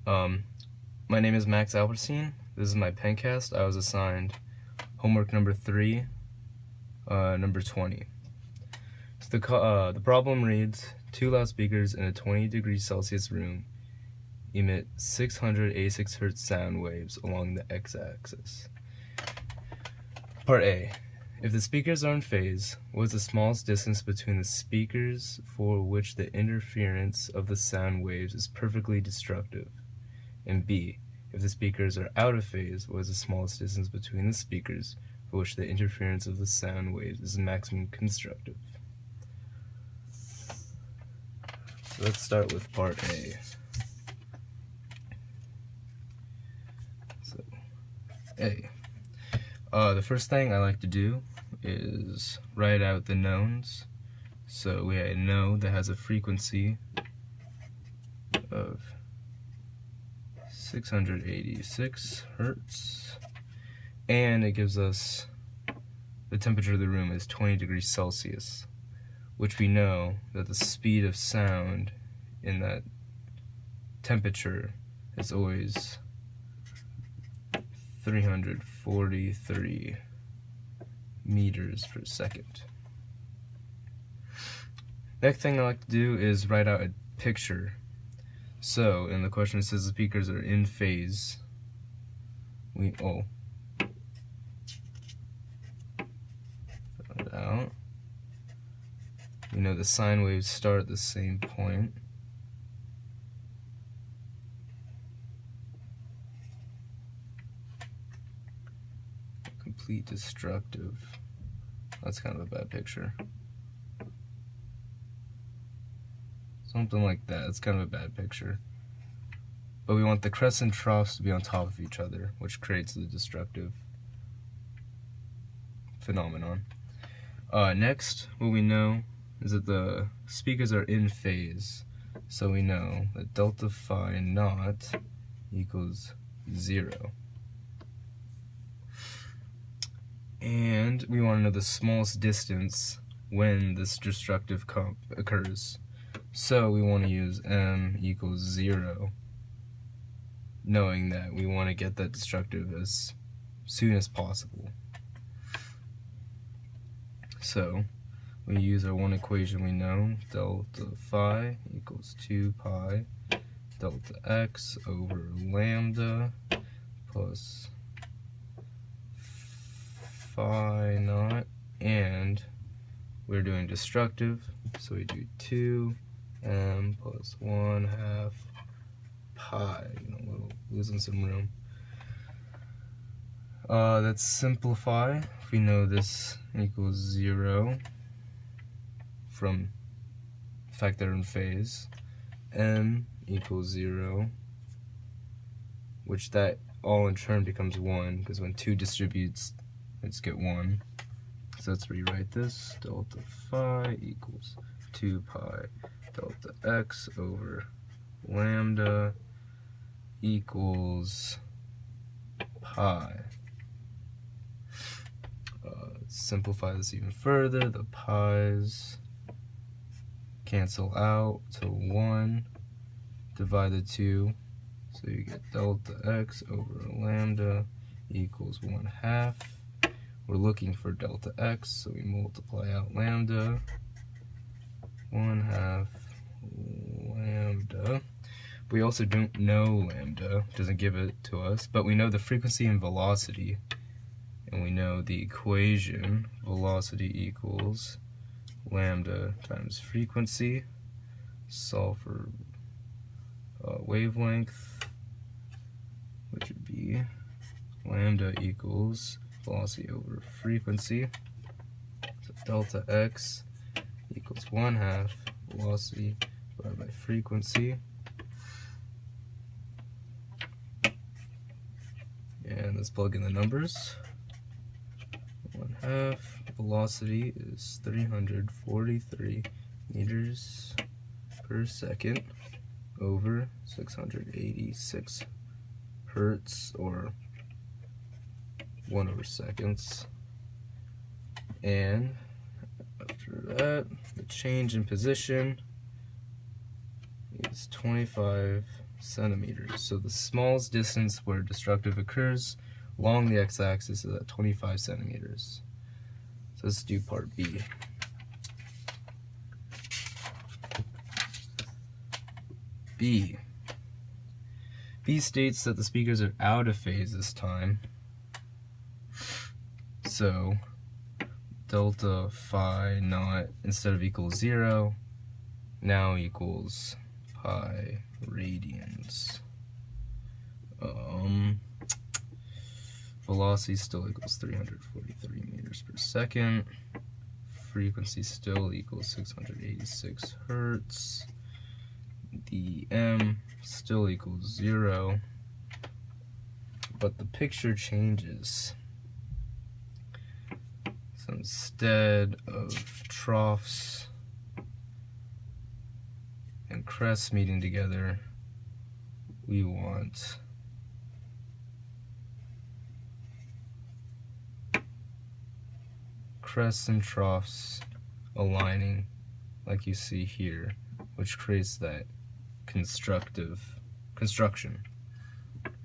My name is Max Alperstein. This is my pencast. I was assigned homework number 3, number 20. So the problem reads, 2 loudspeakers in a 20 degrees Celsius room emit 686 Hz sound waves along the x-axis. Part A. If the speakers are in phase, what is the smallest distance between the speakers for which the interference of the sound waves is perfectly destructive? And B. If the speakers are out of phase, what is the smallest distance between the speakers for which the interference of the sound waves is maximum constructive? So let's start with part A. So, A. The first thing I like to do is write out the knowns. So we had a node that has a frequency of 686 Hertz, and it gives us the temperature of the room is 20 degrees Celsius, which we know that the speed of sound in that temperature is always 343 meters per second. Next thing I like to do is write out a picture. So in the question it says the speakers are in phase. Find it out. We know the sine waves start at the same point. Complete destructive. That's kind of a bad picture. Something like that. It's kind of a bad picture. But we want the crests and troughs to be on top of each other, which creates the destructive phenomenon. Next, what we know is that the speakers are in phase. So we know that delta phi naught equals 0. And we want to know the smallest distance when this destructive occurs. So we want to use m equals 0, knowing that we want to get that destructive as soon as possible. So we use our one equation we know, delta phi equals 2 pi delta x over lambda plus phi naught, and we're doing destructive, so we do 2m plus 1/2 pi. We're losing some room. Let's simplify. If we know this equals 0 from the fact they're in phase, m equals 0, which that all in turn becomes 1, because when 2 distributes, let's get 1. So let's rewrite this. Delta phi equals 2 pi delta x over lambda equals pi. Simplify this even further. The pi's cancel out to 1. Divide the 2. So you get delta x over lambda equals 1/2. We're looking for delta x, so we multiply out lambda. 1/2 lambda. We also don't know lambda, doesn't give it to us, but we know the frequency and velocity, and we know the equation, velocity equals lambda times frequency. Solve for wavelength, which would be lambda equals velocity over frequency. So delta x equals 1/2 velocity divided by frequency. And let's plug in the numbers. 1/2 velocity is 343 meters per second over 686 hertz, or 1/seconds. And after that, the change in position is 25 centimeters. So the smallest distance where destructive occurs along the x-axis is at 25 centimeters. So let's do part B. B states that the speakers are out of phase this time. So delta phi naught, instead of equals 0, now equals pi radians. Velocity still equals 343 meters per second. Frequency still equals 686 hertz. The m still equals 0, but the picture changes. So instead of troughs and crests meeting together, we want crests and troughs aligning like you see here, which creates that construction.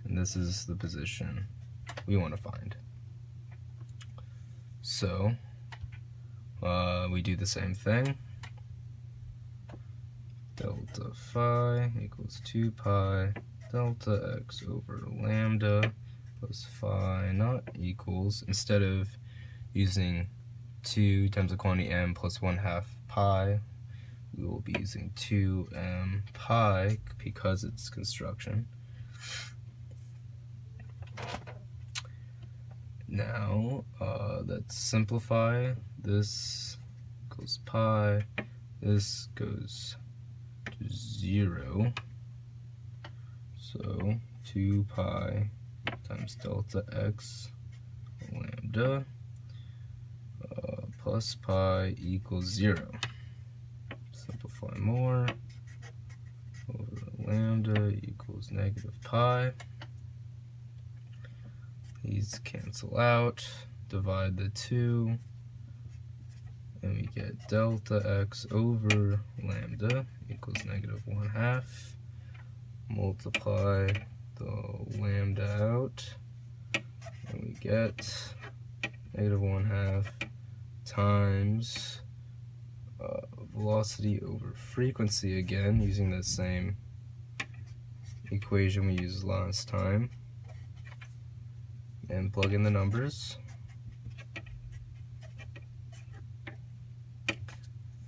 And this is the position we want to find. So we do the same thing. Delta phi equals 2 pi delta x over lambda plus phi naught equals, instead of using 2 times the quantity m plus 1/2 pi, we will be using 2m pi because it's construction. Now, let's simplify. This goes pi, this goes to 0. So 2 pi times delta x lambda plus pi equals 0. Simplify more. Over lambda equals negative pi. These cancel out. Divide the 2. And we get delta x over lambda equals negative 1/2. Multiply the lambda out. And we get negative 1/2 times velocity over frequency again, using the same equation we used last time, and plug in the numbers.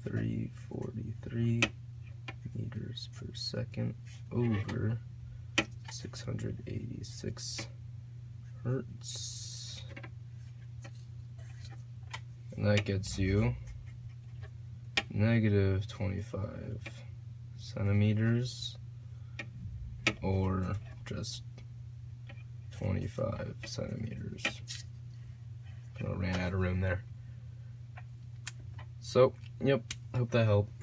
343 meters per second over 686 hertz, and that gets you negative 25 centimeters, or just 25 centimeters. I ran out of room there. So, yep, hope that helped.